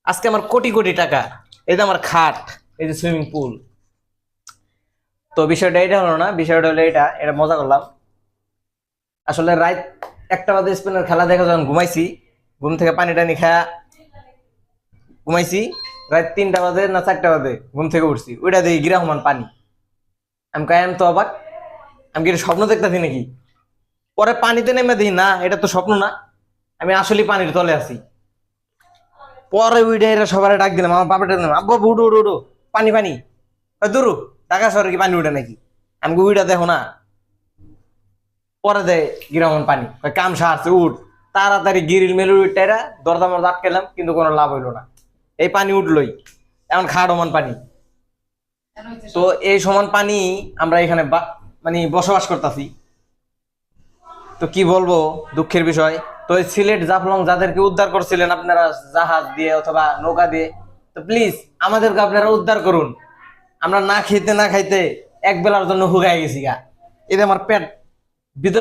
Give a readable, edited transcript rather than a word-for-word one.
আজকে আমার কোটি কোটি টাকা, এই যে আমার খাট, এই যে সুইমিং পুল। তো বিষয়টা এটা হলো না, বিষয়টা হলো এটা এটা মজা করলাম। আসলে রাত 1টা বাজে স্পেনের খেলা দেখা যখন ঘুমাইছি, ঘুম থেকে পানি টানি খায়া ঘুমাইছি। রাত 3টা বাজে না 4টা বাজে ঘুম থেকে উঠছি, ওইটা দেখি গিরাহমান পানি। আমি তো অবাক, আমি কি এটা স্বপ্ন দেখতেছি নাকি? পরে পানিতে নেমে দেখি না, এটা তো স্বপ্ন না, আমি আসলে পানির তলে আছি। পরে উইডা এরা সবার ডাক দিলাম, আমার বাবাটা দিলাম, আব্বু আব্বু, উঠো উঠো উঠো, পানি পানি। দূরু, ঢাকা শহরে কি পানি উঠে নাকি? আমি উইডা দেখো না। পরে দেয় গিরামন পানি, কয় কাম সারছে উঠ। তাড়াতাড়ি গিরিল মেলুর উইটাইরা দরজা মরজা আটকেলাম, কিন্তু কোনো লাভ হইলো না। এই পানি উঠলোই, এখন খাট সমান পানি। তো এই সমান পানি আমরা এখানে মানে বসবাস করতেছি। তো কি বলবো, দুঃখের বিষয়। তো এই সিলেট জাফলং যাদেরকে উদ্ধার করছিলেন আপনারা জাহাজ দিয়ে অথবা নৌকা দিয়ে, তো প্লিজ আমাদেরকে আপনারা উদ্ধার করুন। আমরা না খাইতে না খাইতে এক বেলার জন্য হুগায় গেছি গা। এতে আমার পেট ভিতরে